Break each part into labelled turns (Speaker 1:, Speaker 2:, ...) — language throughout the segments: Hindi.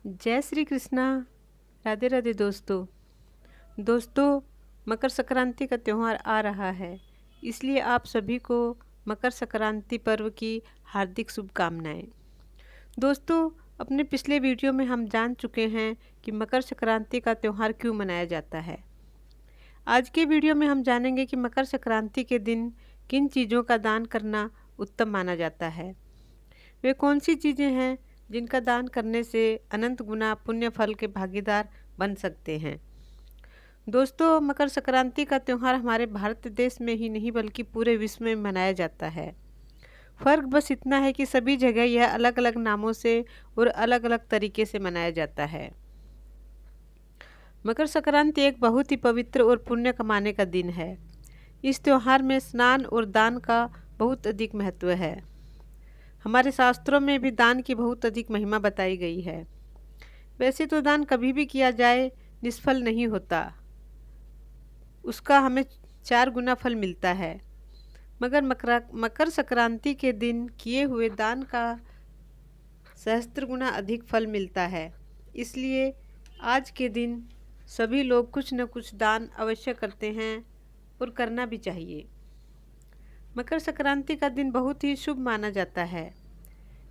Speaker 1: जय श्री कृष्णा। राधे राधे दोस्तों मकर संक्रांति का त्यौहार आ रहा है, इसलिए आप सभी को मकर संक्रांति पर्व की हार्दिक शुभकामनाएं। दोस्तों, अपने पिछले वीडियो में हम जान चुके हैं कि मकर संक्रांति का त्यौहार क्यों मनाया जाता है। आज के वीडियो में हम जानेंगे कि मकर संक्रांति के दिन किन चीज़ों का दान करना उत्तम माना जाता है। वे कौन सी चीज़ें हैं जिनका दान करने से अनंत गुना पुण्य फल के भागीदार बन सकते हैं। दोस्तों, मकर संक्रांति का त्यौहार हमारे भारत देश में ही नहीं बल्कि पूरे विश्व में मनाया जाता है। फ़र्क बस इतना है कि सभी जगह यह अलग अलग नामों से और अलग अलग तरीके से मनाया जाता है। मकर संक्रांति एक बहुत ही पवित्र और पुण्य कमाने का दिन है। इस त्यौहार में स्नान और दान का बहुत अधिक महत्व है। हमारे शास्त्रों में भी दान की बहुत अधिक महिमा बताई गई है। वैसे तो दान कभी भी किया जाए निष्फल नहीं होता, उसका हमें 4 गुना फल मिलता है। मगर मकर संक्रांति के दिन किए हुए दान का सहस्त्र गुना अधिक फल मिलता है। इसलिए आज के दिन सभी लोग कुछ न कुछ दान अवश्य करते हैं और करना भी चाहिए। मकर संक्रांति का दिन बहुत ही शुभ माना जाता है,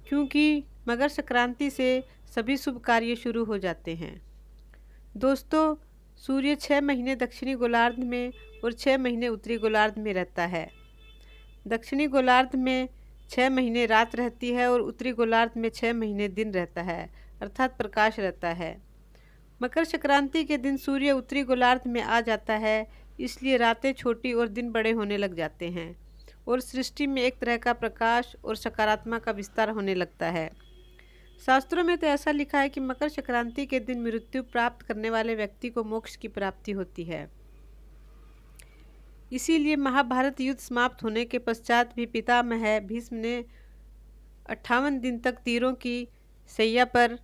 Speaker 1: क्योंकि मकर संक्रांति से सभी शुभ कार्य शुरू हो जाते हैं। दोस्तों, सूर्य 6 महीने दक्षिणी गोलार्ध में और 6 महीने उत्तरी गोलार्ध में रहता है। दक्षिणी गोलार्ध में 6 महीने रात रहती है और उत्तरी गोलार्ध में 6 महीने दिन रहता है, अर्थात प्रकाश रहता है। मकर संक्रांति के दिन सूर्य उत्तरी गोलार्ध में आ जाता है, इसलिए रातें छोटी और दिन बड़े होने लग जाते हैं और सृष्टि में एक तरह का प्रकाश और सकारात्मक का विस्तार होने लगता है। शास्त्रों में तो ऐसा लिखा है कि मकर संक्रांति के दिन मृत्यु प्राप्त करने वाले व्यक्ति को मोक्ष की प्राप्ति होती है। इसीलिए महाभारत युद्ध समाप्त होने के पश्चात भी पितामह भीष्म ने 58 दिन तक तीरों की शैया पर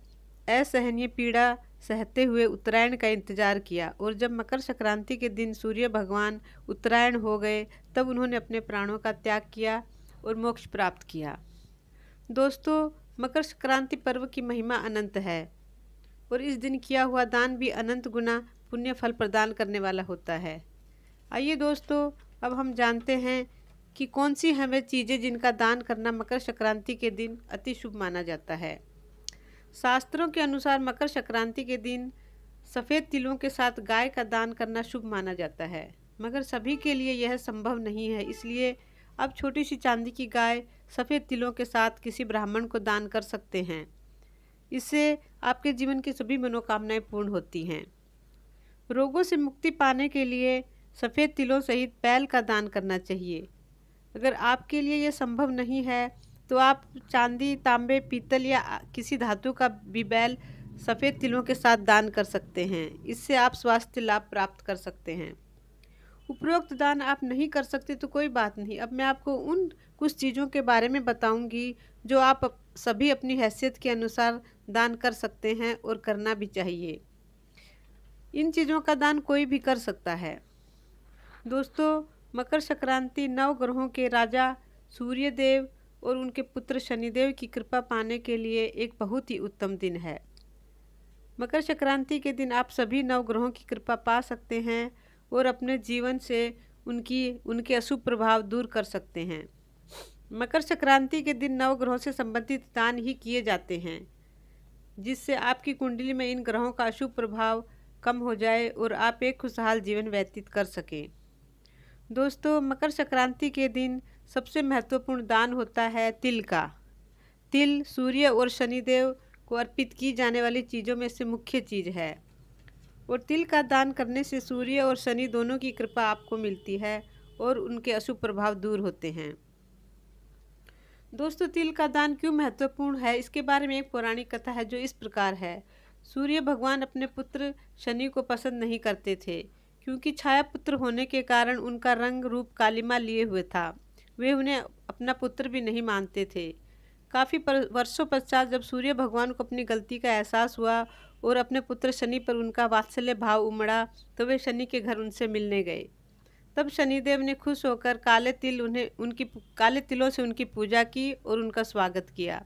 Speaker 1: असहनीय पीड़ा सहते हुए उत्तरायण का इंतजार किया, और जब मकर संक्रांति के दिन सूर्य भगवान उत्तरायण हो गए तब उन्होंने अपने प्राणों का त्याग किया और मोक्ष प्राप्त किया। दोस्तों, मकर संक्रांति पर्व की महिमा अनंत है और इस दिन किया हुआ दान भी अनंत गुना पुण्य फल प्रदान करने वाला होता है। आइए दोस्तों, अब हम जानते हैं कि कौन सी हैं वे चीज़ें जिनका दान करना मकर संक्रांति के दिन अति शुभ माना जाता है। शास्त्रों के अनुसार मकर संक्रांति के दिन सफ़ेद तिलों के साथ गाय का दान करना शुभ माना जाता है, मगर सभी के लिए यह संभव नहीं है। इसलिए अब छोटी सी चांदी की गाय सफ़ेद तिलों के साथ किसी ब्राह्मण को दान कर सकते हैं। इससे आपके जीवन की सभी मनोकामनाएं पूर्ण होती हैं। रोगों से मुक्ति पाने के लिए सफ़ेद तिलों सहित बैल का दान करना चाहिए। अगर आपके लिए यह संभव नहीं है तो आप चांदी, तांबे, पीतल या किसी धातु का भी बैल सफ़ेद तिलों के साथ दान कर सकते हैं। इससे आप स्वास्थ्य लाभ प्राप्त कर सकते हैं। उपरोक्त दान आप नहीं कर सकते तो कोई बात नहीं, अब मैं आपको उन कुछ चीज़ों के बारे में बताऊंगी जो आप सभी अपनी हैसियत के अनुसार दान कर सकते हैं और करना भी चाहिए। इन चीज़ों का दान कोई भी कर सकता है। दोस्तों, मकर संक्रांति नवग्रहों के राजा सूर्यदेव और उनके पुत्र शनिदेव की कृपा पाने के लिए एक बहुत ही उत्तम दिन है। मकर संक्रांति के दिन आप सभी नवग्रहों की कृपा पा सकते हैं और अपने जीवन से उनके अशुभ प्रभाव दूर कर सकते हैं। मकर संक्रांति के दिन नवग्रहों से संबंधित दान ही किए जाते हैं, जिससे आपकी कुंडली में इन ग्रहों का अशुभ प्रभाव कम हो जाए और आप एक खुशहाल जीवन व्यतीत कर सकें। दोस्तों, मकर संक्रांति के दिन सबसे महत्वपूर्ण दान होता है तिल का। तिल सूर्य और शनिदेव को अर्पित की जाने वाली चीज़ों में से मुख्य चीज़ है, और तिल का दान करने से सूर्य और शनि दोनों की कृपा आपको मिलती है और उनके अशुभ प्रभाव दूर होते हैं। दोस्तों, तिल का दान क्यों महत्वपूर्ण है, इसके बारे में एक पौराणिक कथा है जो इस प्रकार है। सूर्य भगवान अपने पुत्र शनि को पसंद नहीं करते थे, क्योंकि छाया पुत्र होने के कारण उनका रंग रूप कालिमा लिए हुए था। वे उन्हें अपना पुत्र भी नहीं मानते थे। काफ़ी वर्षों पश्चात जब सूर्य भगवान को अपनी गलती का एहसास हुआ और अपने पुत्र शनि पर उनका वात्सल्य भाव उमड़ा, तो वे शनि के घर उनसे मिलने गए। तब शनिदेव ने खुश होकर काले तिलों से उनकी पूजा की और उनका स्वागत किया।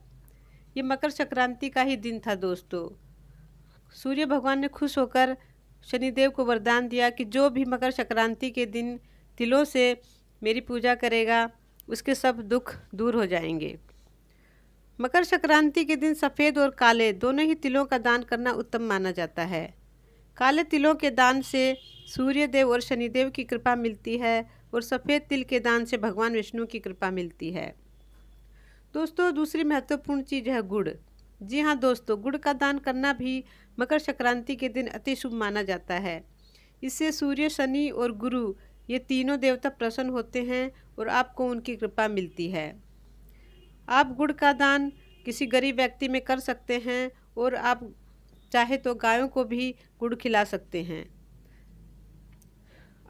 Speaker 1: ये मकर संक्रांति का ही दिन था दोस्तों। सूर्य भगवान ने खुश होकर शनिदेव को वरदान दिया कि जो भी मकर संक्रांति के दिन तिलों से मेरी पूजा करेगा उसके सब दुख दूर हो जाएंगे। मकर संक्रांति के दिन सफ़ेद और काले दोनों ही तिलों का दान करना उत्तम माना जाता है। काले तिलों के दान से सूर्य देव और शनिदेव की कृपा मिलती है और सफ़ेद तिल के दान से भगवान विष्णु की कृपा मिलती है। दोस्तों, दूसरी महत्वपूर्ण चीज़ है गुड़। जी हाँ दोस्तों, गुड़ का दान करना भी मकर संक्रांति के दिन अति शुभ माना जाता है। इससे सूर्य, शनि और गुरु ये तीनों देवता प्रसन्न होते हैं और आपको उनकी कृपा मिलती है। आप गुड़ का दान किसी गरीब व्यक्ति में कर सकते हैं और आप चाहे तो गायों को भी गुड़ खिला सकते हैं।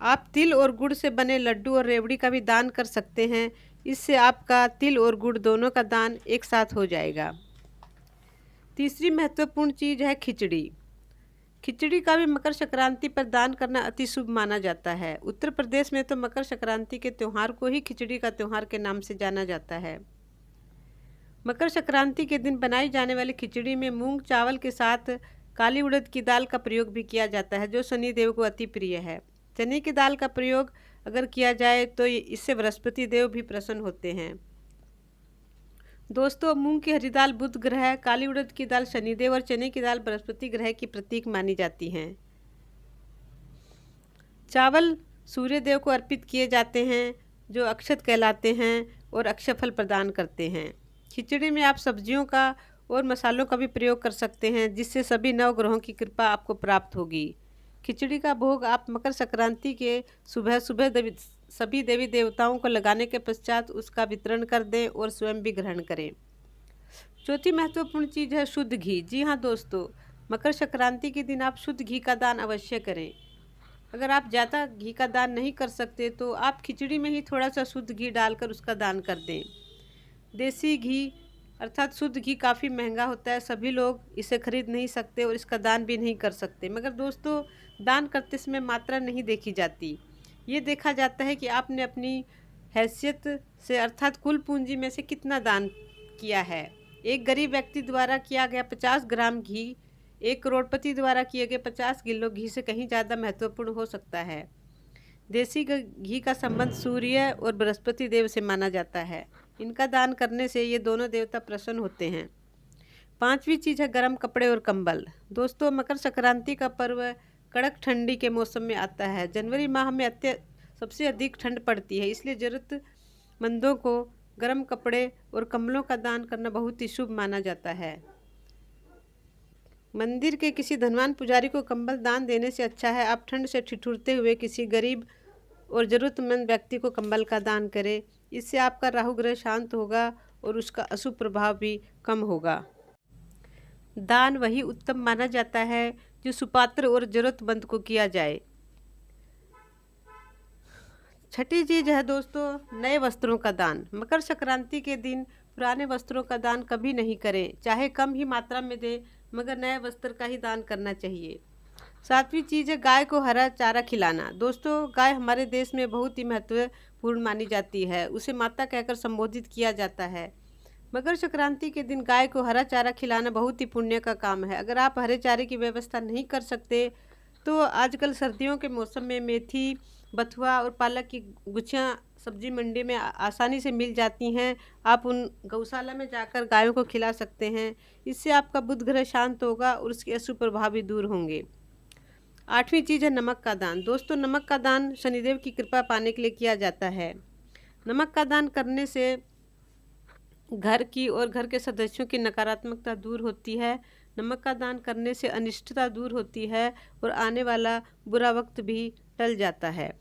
Speaker 1: आप तिल और गुड़ से बने लड्डू और रेवड़ी का भी दान कर सकते हैं। इससे आपका तिल और गुड़ दोनों का दान एक साथ हो जाएगा। तीसरी महत्वपूर्ण चीज़ है खिचड़ी। खिचड़ी का भी मकर संक्रांति पर दान करना अति शुभ माना जाता है। उत्तर प्रदेश में तो मकर संक्रांति के त्यौहार को ही खिचड़ी का त्यौहार के नाम से जाना जाता है। मकर संक्रांति के दिन बनाई जाने वाली खिचड़ी में मूंग चावल के साथ काली उड़द की दाल का प्रयोग भी किया जाता है, जो शनि देव को अति प्रिय है। चने की दाल का प्रयोग अगर किया जाए तो इससे बृहस्पति देव भी प्रसन्न होते हैं। दोस्तों, मूंग की हरी दाल बुध ग्रह, काली उड़द की दाल शनिदेव और चने की दाल बृहस्पति ग्रह की प्रतीक मानी जाती हैं। चावल सूर्य देव को अर्पित किए जाते हैं, जो अक्षत कहलाते हैं और अक्षय फल प्रदान करते हैं। खिचड़ी में आप सब्जियों का और मसालों का भी प्रयोग कर सकते हैं, जिससे सभी नवग्रहों की कृपा आपको प्राप्त होगी। खिचड़ी का भोग आप मकर संक्रांति के सुबह सुबह सभी देवी देवताओं को लगाने के पश्चात उसका वितरण कर दें और स्वयं भी ग्रहण करें। चौथी महत्वपूर्ण चीज़ है शुद्ध घी। जी हाँ दोस्तों, मकर संक्रांति के दिन आप शुद्ध घी का दान अवश्य करें। अगर आप ज़्यादा घी का दान नहीं कर सकते तो आप खिचड़ी में ही थोड़ा सा शुद्ध घी डालकर उसका दान कर दें। देसी घी अर्थात शुद्ध घी काफ़ी महंगा होता है, सभी लोग इसे खरीद नहीं सकते और इसका दान भी नहीं कर सकते। मगर दोस्तों, दान करते समय मात्रा नहीं देखी जाती, ये देखा जाता है कि आपने अपनी हैसियत से अर्थात कुल पूंजी में से कितना दान किया है। एक गरीब व्यक्ति द्वारा किया गया 50 ग्राम घी एक करोड़पति द्वारा किए गए 50 किलो घी से कहीं ज़्यादा महत्वपूर्ण हो सकता है। देसी घी का संबंध सूर्य और बृहस्पति देव से माना जाता है। इनका दान करने से ये दोनों देवता प्रसन्न होते हैं। पांचवी चीज़ है गर्म कपड़े और कंबल। दोस्तों, मकर संक्रांति का पर्व कड़क ठंडी के मौसम में आता है। जनवरी माह में सबसे अधिक ठंड पड़ती है, इसलिए ज़रूरतमंदों को गर्म कपड़े और कंबलों का दान करना बहुत ही शुभ माना जाता है। मंदिर के किसी धनवान पुजारी को कंबल दान देने से अच्छा है आप ठंड से ठिठुरते हुए किसी गरीब और ज़रूरतमंद व्यक्ति को कंबल का दान करें। इससे आपका राहु ग्रह शांत होगा और उसका अशुभ प्रभाव भी कम होगा। दान वही उत्तम माना जाता है जो सुपात्र और ज़रूरतमंद को किया जाए। छठी चीज़ है दोस्तों नए वस्त्रों का दान। मकर संक्रांति के दिन पुराने वस्त्रों का दान कभी नहीं करें, चाहे कम ही मात्रा में दें, मगर नए वस्त्र का ही दान करना चाहिए। सातवीं चीज़ है गाय को हरा चारा खिलाना। दोस्तों, गाय हमारे देश में बहुत ही महत्वपूर्ण मानी जाती है, उसे माता कहकर संबोधित किया जाता है। मकर संक्रांति के दिन गाय को हरा चारा खिलाना बहुत ही पुण्य का काम है। अगर आप हरे चारे की व्यवस्था नहीं कर सकते तो आजकल सर्दियों के मौसम में मेथी, बथुआ और पालक की गुच्छियाँ सब्जी मंडी में आसानी से मिल जाती हैं। आप उन गौशाला में जाकर गायों को खिला सकते हैं। इससे आपका बुध ग्रह शांत होगा और उसके अशुभ प्रभाव भी दूर होंगे। आठवीं चीज़ है नमक का दान। दोस्तों, नमक का दान शनिदेव की कृपा पाने के लिए किया जाता है। नमक का दान करने से घर की और घर के सदस्यों की नकारात्मकता दूर होती है। नमक का दान करने से अनिष्टता दूर होती है और आने वाला बुरा वक्त भी टल जाता है।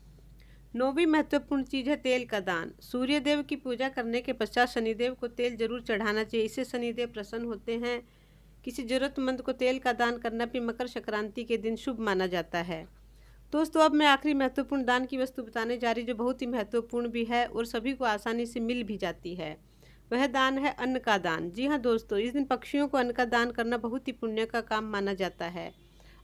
Speaker 1: नौवीं महत्वपूर्ण चीज़ है तेल का दान। सूर्य देव की पूजा करने के पश्चात शनिदेव को तेल जरूर चढ़ाना चाहिए, इससे शनिदेव प्रसन्न होते हैं। किसी ज़रूरतमंद को तेल का दान करना भी मकर संक्रांति के दिन शुभ माना जाता है। दोस्तों, अब मैं आखिरी महत्वपूर्ण दान की वस्तु बताने जा रही जो बहुत ही महत्वपूर्ण भी है और सभी को आसानी से मिल भी जाती है। वह दान है अन्न का दान। जी हाँ दोस्तों, इस दिन पक्षियों को अन्न का दान करना बहुत ही पुण्य का काम माना जाता है।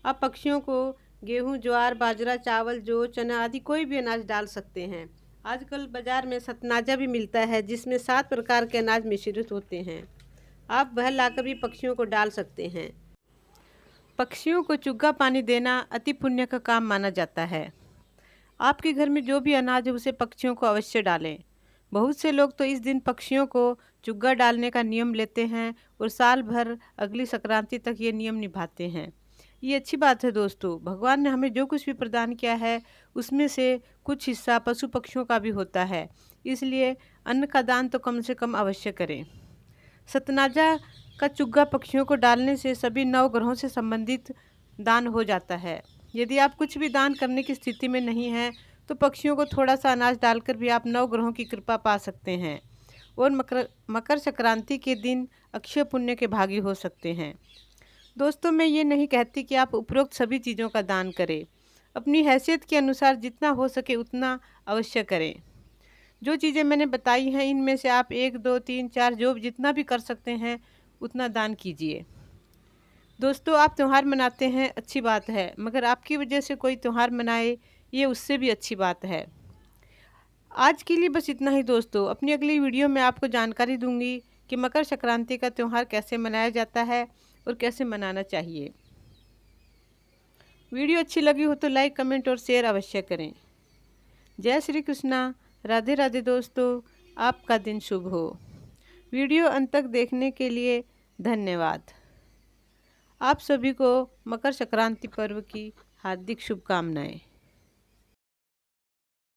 Speaker 1: आप पक्षियों को गेहूं, ज्वार, बाजरा, चावल, जौ, चना आदि कोई भी अनाज डाल सकते हैं। आजकल बाज़ार में सतनाजा भी मिलता है जिसमें 7 प्रकार के अनाज मिश्रित होते हैं। आप वह लाकर भी पक्षियों को डाल सकते हैं। पक्षियों को चुग्गा पानी देना अति पुण्य का काम माना जाता है। आपके घर में जो भी अनाज है उसे पक्षियों को अवश्य डालें। बहुत से लोग तो इस दिन पक्षियों को चुग्गा डालने का नियम लेते हैं और साल भर अगली संक्रांति तक ये नियम निभाते हैं। ये अच्छी बात है दोस्तों। भगवान ने हमें जो कुछ भी प्रदान किया है उसमें से कुछ हिस्सा पशु पक्षियों का भी होता है, इसलिए अन्न का दान तो कम से कम अवश्य करें। सतनाजा का चुग्गा पक्षियों को डालने से सभी नवग्रहों से संबंधित दान हो जाता है। यदि आप कुछ भी दान करने की स्थिति में नहीं हैं तो पक्षियों को थोड़ा सा अनाज डालकर भी आप नवग्रहों की कृपा पा सकते हैं और मकर संक्रांति के दिन अक्षय पुण्य के भागी हो सकते हैं। दोस्तों, मैं ये नहीं कहती कि आप उपरोक्त सभी चीज़ों का दान करें। अपनी हैसियत के अनुसार जितना हो सके उतना अवश्य करें। जो चीज़ें मैंने बताई हैं इनमें से आप 1, 2, 3, 4 जो जितना भी कर सकते हैं उतना दान कीजिए। दोस्तों, आप त्यौहार मनाते हैं, अच्छी बात है, मगर आपकी वजह से कोई त्यौहार मनाए ये उससे भी अच्छी बात है। आज के लिए बस इतना ही दोस्तों। अपनी अगली वीडियो में आपको जानकारी दूंगी कि मकर संक्रांति का त्यौहार कैसे मनाया जाता है और कैसे मनाना चाहिए। वीडियो अच्छी लगी हो तो लाइक, कमेंट और शेयर अवश्य करें। जय श्री कृष्णा, राधे राधे दोस्तों, आपका दिन शुभ हो। वीडियो अंत तक देखने के लिए धन्यवाद। आप सभी को मकर संक्रांति पर्व की हार्दिक शुभकामनाएं।